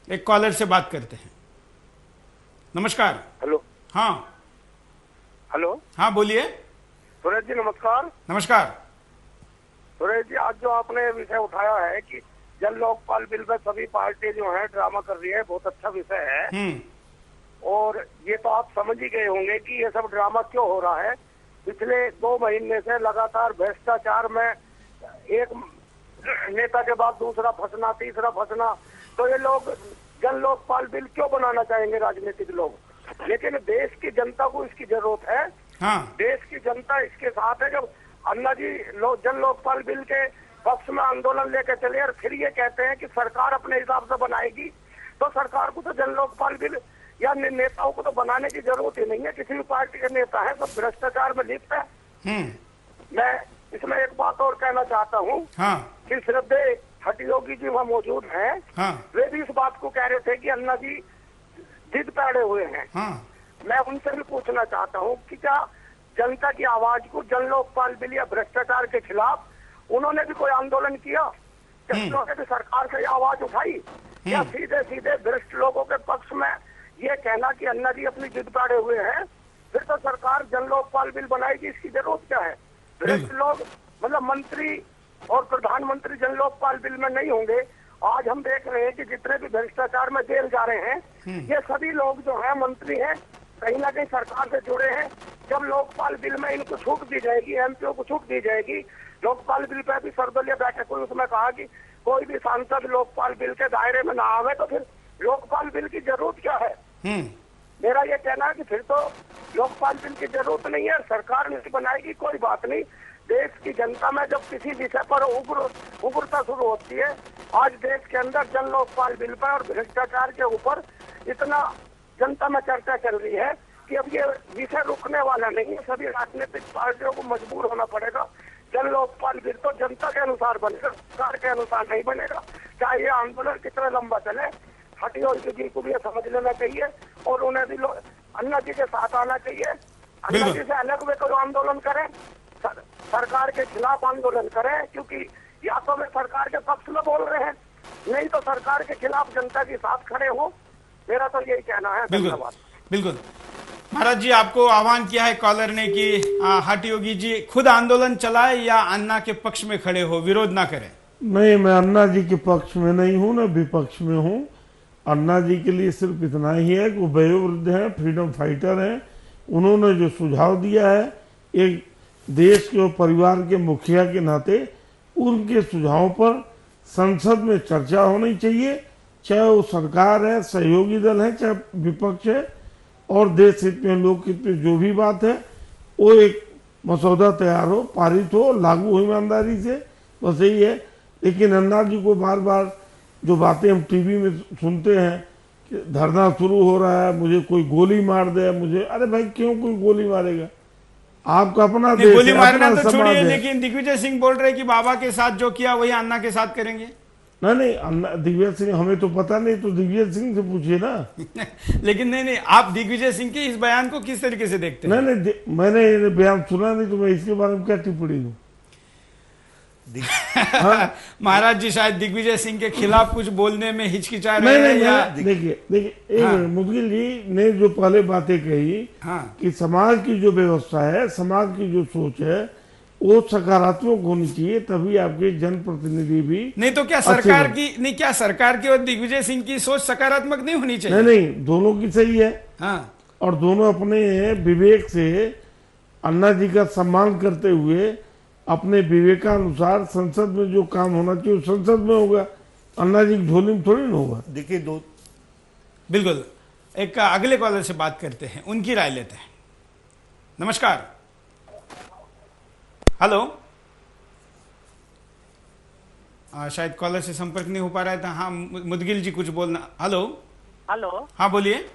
एक कॉलर से बात करते हैं। नमस्कार। हेलो। हाँ हेलो। हाँ बोलिए। सुरेश जी नमस्कार। नमस्कार। सुरेश जी, आज जो आपने विषय उठाया है कि जन लोकपाल बिल में सभी पार्टी जो है ड्रामा कर रही है, बहुत अच्छा विषय है। और ये तो आप समझ ही गए होंगे कि ये सब ड्रामा क्यों हो रहा है। पिछले 2 महीने से लगातार भ्रष्टाचार में एक नेता के बाद दूसरा फंसना, तीसरा फंसना, तो ये लोग जन लोकपाल बिल क्यों बनाना चाहेंगे राजनीतिक लोग। लेकिन देश की जनता को इसकी जरूरत है। हाँ। देश की जनता इसके साथ है। जब अन्ना जी जन लोकपाल बिल के पक्ष में आंदोलन लेकर चले और फिर ये कहते हैं कि सरकार अपने हिसाब से बनाएगी, तो सरकार को तो जन लोकपाल बिल या नेताओं को तो बनाने की जरूरत ही नहीं है। किसी भी पार्टी के नेता है सब भ्रष्टाचार में लिप्त है। मैं इसमें एक बात और कहना चाहता हूँ। हाँ। कि श्रद्धे हटयोगी जी वहाँ मौजूद हैं। हाँ। वे भी इस बात को कह रहे थे कि अन्ना जी जिद पे अड़े हुए हैं। हाँ। मैं उनसे भी पूछना चाहता हूँ कि क्या जनता की आवाज को जन लोकपाल बिल या भ्रष्टाचार के खिलाफ उन्होंने भी कोई आंदोलन किया? क्या उन्होंने भी सरकार से आवाज उठाई? या सीधे सीधे भ्रष्ट लोगों के पक्ष में ये कहना कि अन्ना जी अपनी जिद पे अड़े हुए हैं, फिर तो सरकार जन लोकपाल बिल बनाएगी, इसकी जरूरत क्या है? भ्रष्ट लोग मतलब मंत्री और प्रधानमंत्री जन लोकपाल बिल में नहीं होंगे। आज हम देख रहे हैं कि जितने भी भ्रष्टाचार में जेल जा रहे हैं ये सभी लोग जो है मंत्री हैं, कहीं ना कहीं सरकार से जुड़े हैं। जब लोकपाल बिल में इनको छूट दी जाएगी, एमपीओ को छूट दी जाएगी, लोकपाल बिल पे भी सर्वदलीय बैठक हुई, उसमें कहा कि कोई भी सांसद लोकपाल बिल के दायरे में ना आवे, तो फिर लोकपाल बिल की जरूरत क्या है? मेरा ये कहना है कि फिर तो लोकपाल बिल की जरूरत नहीं है, सरकार नहीं बनाएगी, कोई बात नहीं। देश की जनता में जब किसी विषय पर उग्रता शुरू होती है, आज देश के अंदर जन लोकपाल बिल पर और भ्रष्टाचार के ऊपर इतना जनता में चर्चा चल रही है कि अब ये विषय रुकने वाला नहीं है। सभी राजनीतिक पार्टियों को मजबूर होना पड़ेगा। जन लोकपाल बिल तो जनता के अनुसार बनेगा, सरकार के अनुसार नहीं बनेगा। चाहे ये आंदोलन कितना लंबा चले, हटयोगी जी को भी ये समझ लेना चाहिए और उन्हें भी अन्ना जी के साथ आना चाहिए। अन्ना जी से अलग वे कोई आंदोलन करें, सरकार के खिलाफ आंदोलन करें, क्योंकि या तो वे सरकार के पक्ष में बोल रहे हैं, नहीं तो सरकार के खिलाफ जनता के साथ खड़े हो। मेरा तो यही कहना है। धन्यवाद। बिल्कुल महाराज जी, आपको आह्वान किया है कॉलर ने कि हटयोगी जी खुद आंदोलन चलाए या अन्ना के पक्ष में खड़े हो, विरोध ना करें। नहीं, मैं अन्ना जी के पक्ष में नहीं हूँ, न विपक्ष में हूँ। अन्ना जी के लिए सिर्फ इतना ही है कि वो वयोवृद्ध हैं, फ्रीडम फाइटर हैं। उन्होंने जो सुझाव दिया है, एक देश के और परिवार के मुखिया के नाते उनके सुझावों पर संसद में चर्चा होनी चाहिए, चाहे वो सरकार है, सहयोगी दल है, चाहे विपक्ष है। और देश हित में, लोक हित में जो भी बात है, वो एक मसौदा तैयार हो, पारित हो, लागू हो ईमानदारी से, बस यही है। लेकिन अन्ना जी को बार बार जो बातें हम टीवी में सुनते हैं कि धरना शुरू हो रहा है, मुझे कोई गोली मार दे, मुझे, अरे भाई क्यों कोई गोली मारेगा? आपका अपना देश, गोली मारना अपना तो छोड़िए, समाज है। लेकिन दिग्विजय सिंह बोल रहे कि बाबा के साथ जो किया वही अन्ना के साथ करेंगे। नहीं, दिग्विजय सिंह हमें तो पता नहीं, तो दिग्विजय सिंह से पूछिए ना। लेकिन नहीं, आप दिग्विजय सिंह के इस बयान को किस तरीके से देखते हैं? नहीं, मैंने ये बयान सुना नहीं, तो मैं इसके बारे में क्या टिप्पणी दूं? महाराज जी शायद दिग्विजय सिंह के खिलाफ कुछ बोलने में हिचकिचा रहे हैं या? देखिए एक मिनट, मुदगिल जी ने जो पहले बातें कही कि समाज की जो व्यवस्था है, समाज की जो सोच है, वो सकारात्मक होनी चाहिए, तभी आपके जनप्रतिनिधि भी। नहीं तो क्या सरकार की नहीं, क्या सरकार की और दिग्विजय सिंह की सोच सकारात्मक नहीं होनी चाहिए? नहीं, दोनों की सही है। हाँ। और दोनों अपने विवेक से अन्ना जी का सम्मान करते हुए अपने विवेकानुसार संसद में जो काम होना चाहिए संसद में होगा, अन्ना जी की झोली में थोड़ी ना होगा। देखिए बिल्कुल। एक अगले कॉलर से बात करते हैं, उनकी राय लेते हैं। नमस्कार। हेलो। शायद कॉलर से संपर्क नहीं हो पा रहा था। हाँ, मुदगिल जी कुछ बोलना। हेलो। हेलो। हाँ बोलिए।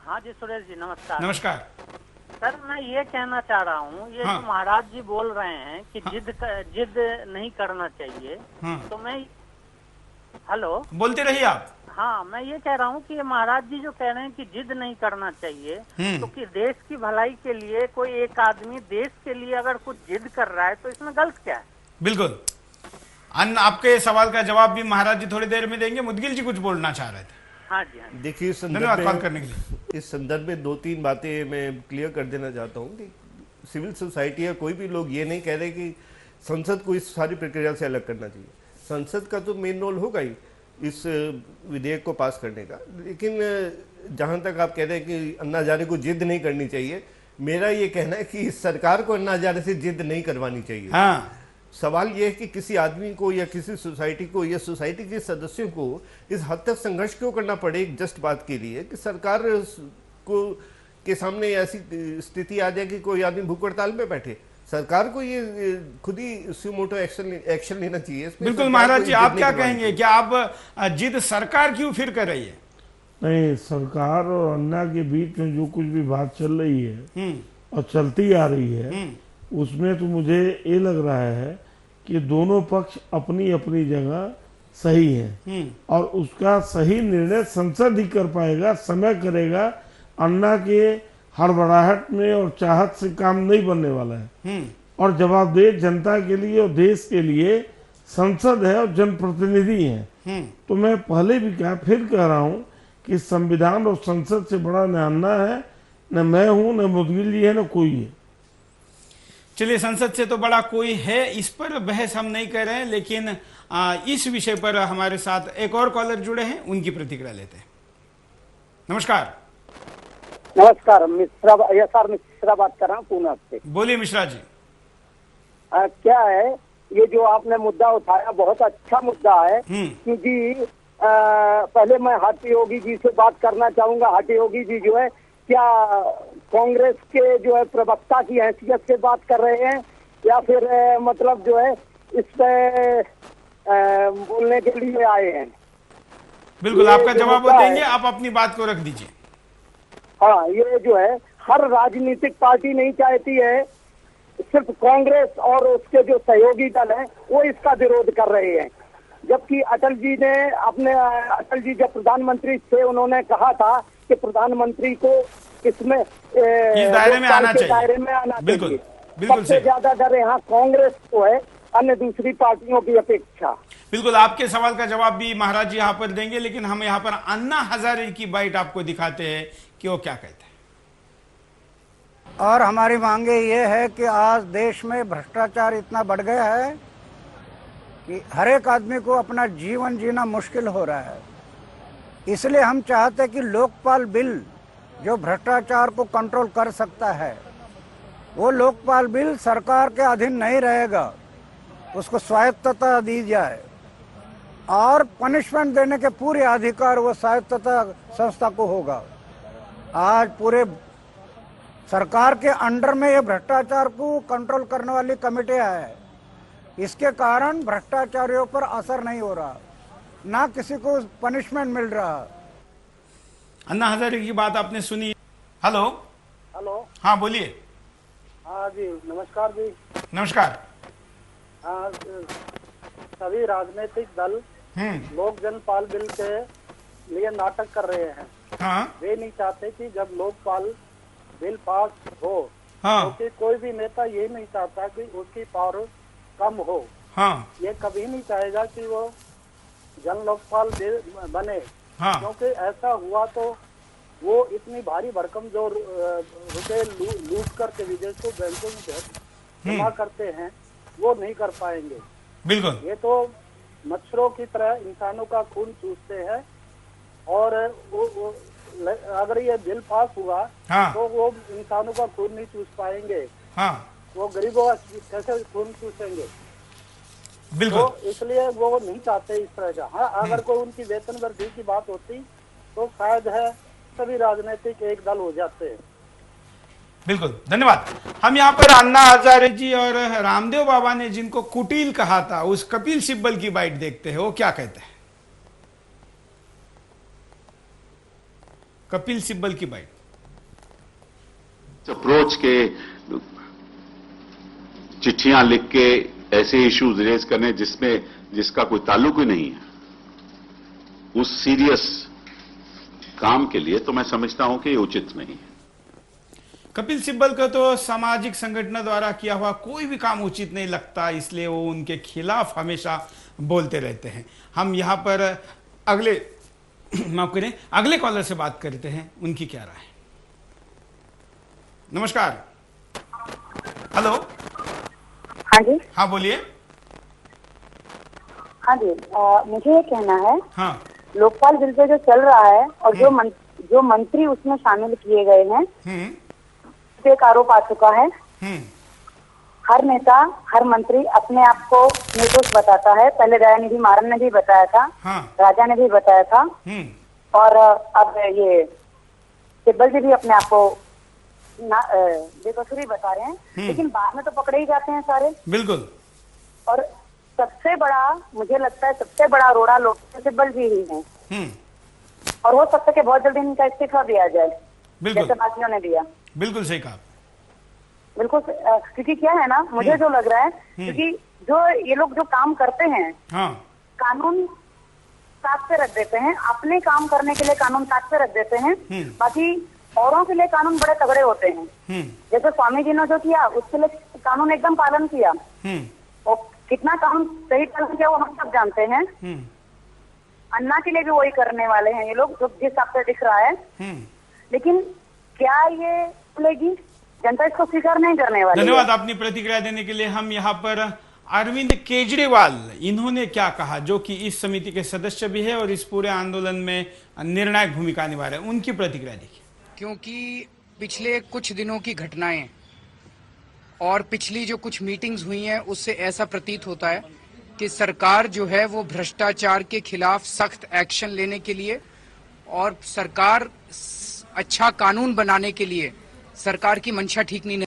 हाँ जी सुरेश जी नमस्कार। नमस्कार सर, मैं ये कहना चाह रहा हूँ, ये हाँ। जो महाराज जी बोल रहे हैं कि जिद नहीं करना चाहिए, तो मैं हेलो बोलते रहिए आप। हाँ, मैं ये कह रहा हूँ कि ये महाराज जी जो कह रहे हैं कि जिद नहीं करना चाहिए, तो कि देश की भलाई के लिए कोई एक आदमी देश के लिए अगर कुछ जिद कर रहा है तो इसमें गलत क्या है? बिल्कुल। आपके सवाल का जवाब भी महाराज जी थोड़ी देर में देंगे। मुदगिल जी कुछ बोलना चाह रहे थे। हाँ जी, हाँ जी। देखिए इस धन्यवाद संदर्भ कॉल में करने के लिए। इस संदर्भ में 2-3 बातें मैं क्लियर कर देना चाहता हूँ कि सिविल सोसाइटी या कोई भी लोग ये नहीं कह रहे कि संसद को इस सारी प्रक्रिया से अलग करना चाहिए। संसद का तो मेन रोल होगा ही इस विधेयक को पास करने का, लेकिन जहाँ तक आप कह रहे हैं कि अन्ना हजारे को जिद नहीं करनी चाहिए, मेरा ये कहना है कि सरकार को अन्ना हजारे से जिद नहीं करवानी चाहिए। हाँ, सवाल यह है कि किसी आदमी को या किसी सोसाइटी को या सोसाइटी के सदस्यों को इस हद तक संघर्ष क्यों करना पड़े एक जस्ट बात के लिए कि सरकार को के सामने ऐसी स्थिति आ जाए कि कोई आदमी भूख हड़ताल में बैठे। सरकार को ये खुद ही सुमोटो एक्शन लेना चाहिए इसमें। बिल्कुल सरकार महाराज को जी, ये आप जिद क्या नहीं करवानी कहेंगे कि आप जिद सरकार क्यों फिर कर रही है? नहीं, सरकार और अन्ना के बीच में जो कुछ भी बात चल रही है और चलती आ रही है, उसमें तो मुझे ये लग रहा है कि दोनों पक्ष अपनी अपनी जगह सही है और उसका सही निर्णय संसद ही कर पाएगा, समय करेगा। अन्ना के हड़बड़ाहट में और चाहत से काम नहीं बनने वाला है। और जवाबदेह जनता के लिए और देश के लिए संसद है और जनप्रतिनिधि है। तो मैं पहले भी कहा, फिर कह रहा हूं कि संविधान और संसद से बड़ा न अन्ना है, न मैं हूं, न मुदगिल जी है, न कोई है। चलिए, संसद से तो बड़ा कोई है, इस पर बहस हम नहीं कर रहे हैं, लेकिन इस विषय पर हमारे साथ एक और कॉलर जुड़े हैं, उनकी प्रतिक्रिया लेते हैं। नमस्कार। नमस्कार, मिश्रा बात कर रहा हूँ पूना से। बोलिए मिश्रा जी। क्या है, ये जो आपने मुद्दा उठाया बहुत अच्छा मुद्दा है, क्योंकि पहले मैं हाटी योगी जी से बात करना चाहूंगा। हाटी योगी जी जो है क्या कांग्रेस के जो है प्रवक्ता की हैसियत से बात कर रहे हैं या फिर मतलब जो है इस पे बोलने के लिए आए हैं? बिल्कुल, आपका जवाब वो देंगे, आप अपनी बात को रख दीजिए। हाँ, ये जो है हर राजनीतिक पार्टी नहीं चाहती है, सिर्फ कांग्रेस और उसके जो सहयोगी दल हैं वो इसका विरोध कर रहे हैं। जबकि अटल जी जब प्रधानमंत्री थे, उन्होंने कहा था कि प्रधानमंत्री को इसमें इस दायरे में आना चाहिए। बिल्कुल, सबसे ज्यादा डर यहाँ कांग्रेस को है, अन्य दूसरी पार्टियों की अपेक्षा। बिल्कुल, आपके सवाल का जवाब भी महाराज जी यहाँ पर देंगे, लेकिन हम यहाँ पर अन्ना हजारे की बाइट आपको दिखाते हैं कि वो क्या कहते हैं। और हमारी मांगे ये है कि आज देश में भ्रष्टाचार इतना बढ़ गया है कि हर एक आदमी को अपना जीवन जीना मुश्किल हो रहा है। इसलिए हम चाहते हैं कि लोकपाल बिल जो भ्रष्टाचार को कंट्रोल कर सकता है, वो लोकपाल बिल सरकार के अधीन नहीं रहेगा, उसको स्वायत्तता दी जाए और पनिशमेंट देने के पूरे अधिकार वो स्वायत्तता संस्था को होगा। आज पूरे सरकार के अंडर में ये भ्रष्टाचार को कंट्रोल करने वाली कमेटियां है, इसके कारण भ्रष्टाचारियों पर असर नहीं हो रहा, ना किसी को पनिशमेंट मिल रहा। अन्ना हजारे की बात आपने सुनी। हेलो हेलो, हाँ बोलिए। हाँ जी, नमस्कार जी। नमस्कार। हाँ, सभी राजनीतिक दल लोक जनपाल बिल के लिए नाटक कर रहे हैं। हाँ, वे नहीं चाहते कि जब लोकपाल बिल पास हो, हाँ, क्योंकि कोई भी नेता ये नहीं चाहता कि उसकी पावर कम हो। हाँ, ये कभी नहीं चाहेगा कि वो जन लोकपाल बने। हाँ, क्योंकि ऐसा हुआ तो वो इतनी भारी भरकम जो रुपए लूट करके विदेशों बैंकों में जमा करते हैं वो नहीं कर पाएंगे। बिल्कुल। ये तो मच्छरों की तरह इंसानों का खून चूसते हैं और वो अगर ये बिल पास हुआ हाँ, तो वो इंसानों का खून नहीं चूस पाएंगे। हाँ, वो गरीबों का कैसे खून चूसेंगे? बिल्कुल। तो इसलिए वो नहीं चाहते इस तरह का। हाँ, अगर कोई उनकी वेतन वृद्धि की बात होती तो शायद है सभी राजनीतिक एक दल हो जाते हैं। बिल्कुल, धन्यवाद। हम यहाँ पर अन्ना हजारे जी और रामदेव बाबा ने जिनको कुटिल कहा था, उस कपिल सिब्बल की बाइट देखते हैं, वो क्या कहते हैं। कपिल सिब्बल की बाइट। अप्रोच के चिट्ठियां लिख के ऐसे इश्यूज रेज करने जिसका कोई ताल्लुक ही नहीं है, उस सीरियस काम के लिए तो मैं समझता हूं कि ये उचित नहीं है। कपिल सिब्बल को तो सामाजिक संगठनों द्वारा किया हुआ कोई भी काम उचित नहीं लगता, इसलिए वो उनके खिलाफ हमेशा बोलते रहते हैं। हम यहाँ पर अगले माफ करें, अगले कॉलर से बात करते हैं, उनकी क्या राय है। नमस्कार। हेलो। हाँ जी। हाँ बोलिए। हाँ जी, मुझे ये कहना है, हाँ, लोकपाल बिल पे जो चल रहा है और जो मंत्री उसमें शामिल किए गए हैं, एक आरोप आ चुका है। हर नेता, हर मंत्री अपने आप को निर्दोष बताता है। पहले दयानिधि मारन ने भी बताया था, राजा ने भी बताया था, और अब ये सिब्बल जी भी अपने आप को बेकसूरी बता रहे हैं, लेकिन बाद में तो पकड़े ही जाते हैं सारे। बिल्कुल। और सबसे बड़ा, मुझे लगता है सबसे बड़ा रोड़ा लोग सिब्बल जी ही हैं। और हो सकता है कि बहुत जल्दी इनका इस्तीफा दिया जाए, जैसे बाकियों ने दिया। बिल्कुल सही कहा। बिल्कुल, क्योंकि क्या है ना, मुझे जो लग रहा है, क्योंकि जो ये लोग जो काम करते हैं, कानून साथ से रख देते हैं, अपने काम करने के लिए कानून साथ से रख देते हैं, बाकी औरों के लिए कानून बड़े तगड़े होते हैं। जैसे स्वामी जी ने जो किया, उसके लिए कानून एकदम पालन किया, और कितना कानून सही पालन किया वो हम सब जानते हैं। अन्ना के लिए भी वही करने वाले हैं ये लोग, जो जिस हिसाब से दिख रहा है। लेकिन क्या ये खुलेगी? जनता इसको स्वीकार नहीं करने वाली। धन्यवाद अपनी प्रतिक्रिया देने के लिए। हम यहाँ पर अरविंद केजरीवाल, इन्होंने क्या कहा, जो कि इस समिति के सदस्य भी है और इस पूरे आंदोलन में निर्णायक भूमिका निभा रहे हैं, उनकी प्रतिक्रिया देखिए। क्योंकि पिछले कुछ दिनों की घटनाएं और पिछली जो कुछ मीटिंग्स हुई हैं, उससे ऐसा प्रतीत होता है कि सरकार जो है वो भ्रष्टाचार के खिलाफ सख्त एक्शन लेने के लिए और सरकार अच्छा कानून बनाने के लिए सरकार की मंशा ठीक नहीं।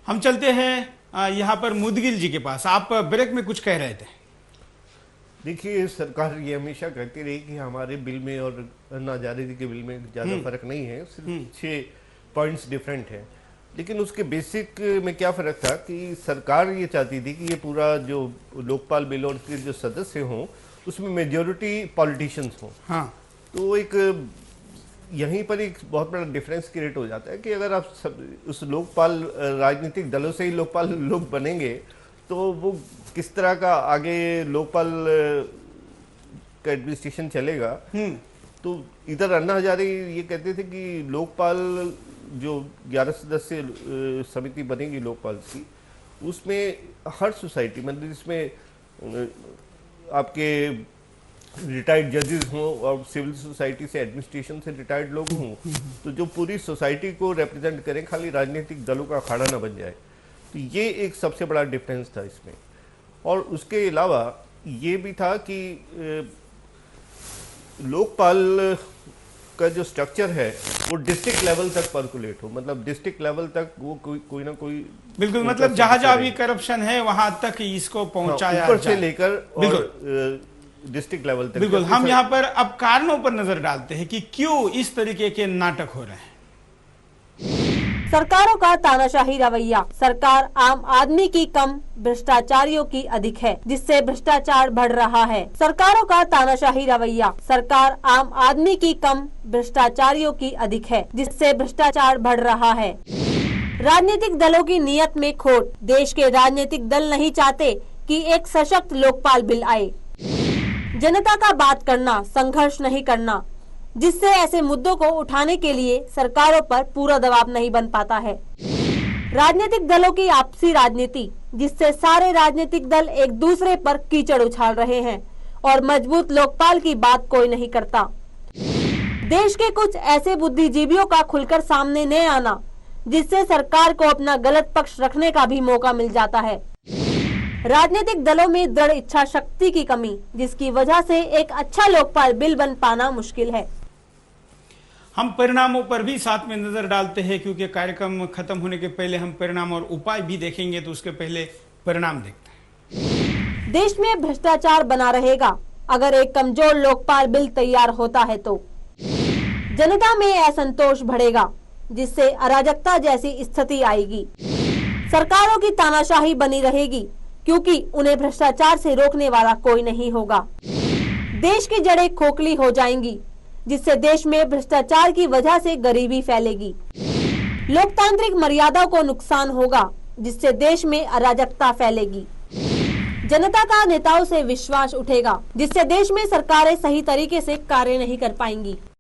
हम चलते हैं यहाँ पर मुदगिल जी के पास। आप ब्रेक में कुछ कह रहे थे। देखिए, सरकार ये हमेशा कहती रही कि हमारे बिल में और अन्ना हजारे जी के बिल में ज़्यादा फर्क नहीं है, सिर्फ 6 पॉइंट्स डिफरेंट हैं। लेकिन उसके बेसिक में क्या फ़र्क था कि सरकार ये चाहती थी कि ये पूरा जो लोकपाल बिल और के जो सदस्य हों, उसमें मेजॉरिटी पॉलिटिशियंस हों। तो एक यहीं पर एक बहुत बड़ा डिफरेंस क्रिएट हो जाता है कि अगर आप उस लोकपाल राजनीतिक दलों से ही लोकपाल लोग बनेंगे, तो वो किस तरह का आगे लोकपाल का एडमिनिस्ट्रेशन चलेगा। तो इधर अन्ना हजारे ये कहते थे कि लोकपाल जो 11 सदस्य समिति बनेगी लोकपाल की, उसमें हर सोसाइटी, मतलब इसमें आपके रिटायर्ड जजेस हों और सिविल सोसाइटी से, एडमिनिस्ट्रेशन से रिटायर्ड लोग हों, तो जो पूरी सोसाइटी को रिप्रेजेंट करें, खाली राजनीतिक दलों का अखाड़ा ना बन जाए। तो ये एक सबसे बड़ा डिफरेंस था इसमें। और उसके अलावा ये भी था कि लोकपाल का जो स्ट्रक्चर है वो डिस्ट्रिक्ट लेवल तक पर्कुलेट हो, मतलब डिस्ट्रिक्ट लेवल तक वो कोई ना कोई, बिल्कुल, मतलब जहां जहां भी करप्शन है वहां तक इसको पहुंचाया ऊपर से लेकर और डिस्ट्रिक्ट लेवल तक। बिल्कुल। हम यहाँ पर अब कारणों पर नजर डालते हैं कि क्यों इस तरीके के नाटक हो रहे हैं। सरकारों का तानाशाही रवैया। सरकार आम आदमी की कम, भ्रष्टाचारियों की अधिक है, जिससे भ्रष्टाचार बढ़ रहा है। सरकारों का तानाशाही रवैया। सरकार आम आदमी की कम, भ्रष्टाचारियों की अधिक है, जिससे भ्रष्टाचार बढ़ रहा है। राजनीतिक दलों की नीयत में खोट। देश के राजनीतिक दल नहीं चाहते कि एक सशक्त लोकपाल बिल आए। जनता का बात करना, संघर्ष नहीं करना, जिससे ऐसे मुद्दों को उठाने के लिए सरकारों पर पूरा दबाव नहीं बन पाता है। राजनीतिक दलों की आपसी राजनीति, जिससे सारे राजनीतिक दल एक दूसरे पर कीचड़ उछाल रहे हैं और मजबूत लोकपाल की बात कोई नहीं करता। देश के कुछ ऐसे बुद्धिजीवियों का खुलकर सामने न आना, जिससे सरकार को अपना गलत पक्ष रखने का भी मौका मिल जाता है। राजनीतिक दलों में दृढ़ इच्छा शक्ति की कमी, जिसकी वजह से एक अच्छा लोकपाल बिल बन पाना मुश्किल है। हम परिणामों पर भी साथ में नजर डालते हैं, क्योंकि कार्यक्रम खत्म होने के पहले हम परिणाम और उपाय भी देखेंगे, तो उसके पहले परिणाम देखते हैं। देश में भ्रष्टाचार बना रहेगा अगर एक कमजोर लोकपाल बिल तैयार होता है तो। जनता में असंतोष बढ़ेगा, जिससे अराजकता जैसी स्थिति आएगी। सरकारों की तानाशाही बनी रहेगी, क्योंकि उन्हें भ्रष्टाचार से रोकने वाला कोई नहीं होगा। देश की जड़ें खोखली हो जाएंगी, जिससे देश में भ्रष्टाचार की वजह से गरीबी फैलेगी। लोकतांत्रिक मर्यादा को नुकसान होगा, जिससे देश में अराजकता फैलेगी। जनता का नेताओं से विश्वास उठेगा, जिससे देश में सरकारें सही तरीके से कार्य नहीं कर पाएंगी।